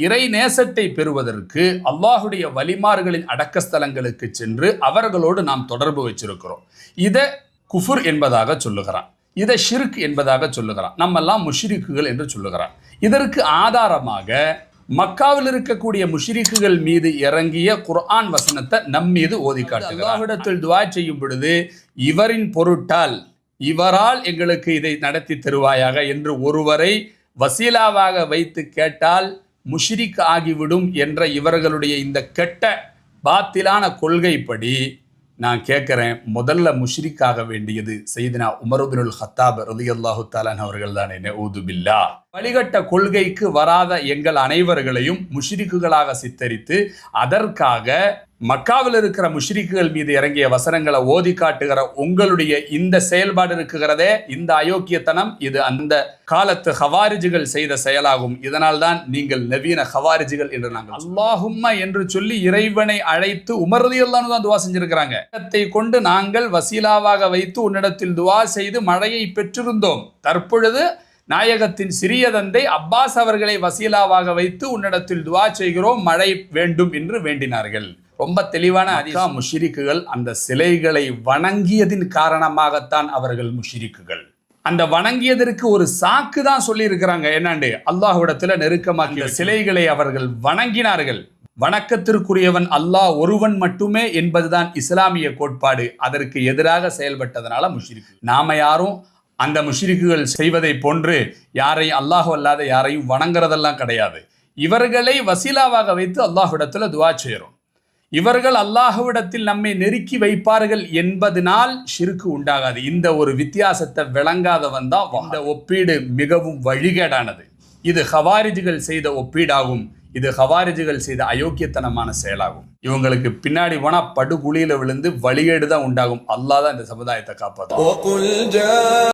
இறை நேசத்தை பெறுவதற்கு அல்லாஹுடைய வலிமார்களின் அடக்கஸ்தலங்களுக்கு சென்று அவர்களோடு நாம் தொடர்பு வச்சிருக்கிறோம். இதை குஃபுர் என்பதாக சொல்லுகிறான், இதை ஷிர்க் என்பதாக சொல்லுகிறான், நம்மெல்லாம் முஷ்ரிக்குகள் என்று சொல்லுகிறான். இதற்கு ஆதாரமாக மக்காவில் இருக்கக்கூடிய முஷ்ரிக்குகள் மீது இறங்கிய குர்ஆன் வசனத்தை நம் மீது ஓதி காட்டுகிறார். அல்லாஹ்விடத்தில் துஆ செய்யும் பொழுது இவரின் பொருட்டால், இவரால் எங்களுக்கு இதை நடத்தி தருவாயாக என்று ஒருவரை வசீலாவாக வைத்து கேட்டால் முஷ்ரிக் ஆகிவிடும் என்ற இவர்களுடைய இந்த கெட்ட பாத்திலான கொள்கைப்படி நான் கேட்குறேன், முதல்ல முஷ்ரிக்காக வேண்டியது சையதுனா உமர் இப்னுல் ஹத்தாப் ரலியல்லாஹு தஆலா அவர்கள் தானே. நஊது பில்லாஹ். வழிகட்ட கொள்கைக்கு வராத எங்கள் அனைவர்களையும் முஷ்ரிக்குகளாக சித்தரித்து அதற்காக மக்காவில் இருக்கிற முஷ்ரிக்குகள் மீது இறங்கிய வசனங்களை ஓதி காட்டுகிற உங்களுடைய இந்த செயல்பாடு இருக்குகிறதே, இந்த அயோக்கியத்தனம், இது அந்த காலத்து ஹவாரிஜுகள் செய்த செயலாகும். இதனால் தான் நீங்கள் நவீன ஹவாரிஜுகள் என்று நாங்கள் அல்லாஹும்ம என்று சொல்லி இறைவனை அழைத்து உமர் ரலியல்லாஹு அன்ஹு தான் துஆ செஞ்சிருக்கிறாங்க. கொண்டு நாங்கள் வசீலாவாக வைத்து உன்னிடத்தில் துஆ செய்து மழையை பெற்றிருந்தோம். தற்பொழுது நாயகத்தின் சிறிய தந்தை அப்பாஸ் அவர்களை வசீலாவாக வைத்து உன்னிடத்தில் துஆ செய்கிறோம், மழை வேண்டும் என்று வேண்டினார்கள். ரொம்ப தெளிவான ஹதீஸ். முஷ்ரிக்குகள் அந்த சிலைகளை வணங்கியதின் காரணமாகத்தான் அவர்கள் முஷ்ரிக்குகள். அந்த வணங்கியதற்கு ஒரு சாக்கு தான் சொல்லி இருக்கிறாங்க. என்னண்டு அல்லாஹ்விடத்துல நெருக்கமாக்கிய சிலைகளை அவர்கள் வணங்கினார்கள். வணக்கத்திற்குரியவன் அல்லாஹ் ஒருவன் மட்டுமே என்பதுதான் இஸ்லாமிய கோட்பாடு. அதற்கு எதிராக செயல்பட்டதனால முஷ்ரிக்கு. நாம யாரும் அந்த முஷ்ரிக்குகள் செய்வதை போன்று யாரையும் அல்லாஹ் அல்லாத யாரையும் வணங்குறதெல்லாம் கிடையாது. இவர்களை வசீலாவாக வைத்து அல்லாஹ்விடத்துல துஆ செய்கிறோம். இவர்கள் அல்லாஹ்விடத்தில் நம்மை நெருக்கி வைப்பார்கள் என்பதனால் ஷிர்க் உண்டாகாது. இந்த ஒரு வித்தியாசத்தை விளங்காதவன் தான் இந்த ஒப்பீடு மிகவும் வழிகேடானது. இது ஹவாரிஜுகள் செய்த ஒப்பீடாகும். இது ஹவாரிஜுகள் செய்த அயோக்கியத்தனமான செயலாகும். இவங்களுக்கு பின்னாடி போனா படுகுழியில விழுந்து வழிகேடு தான் உண்டாகும். அல்லாஹ் தான் இந்த சமுதாயத்தை காப்பாற்றும்.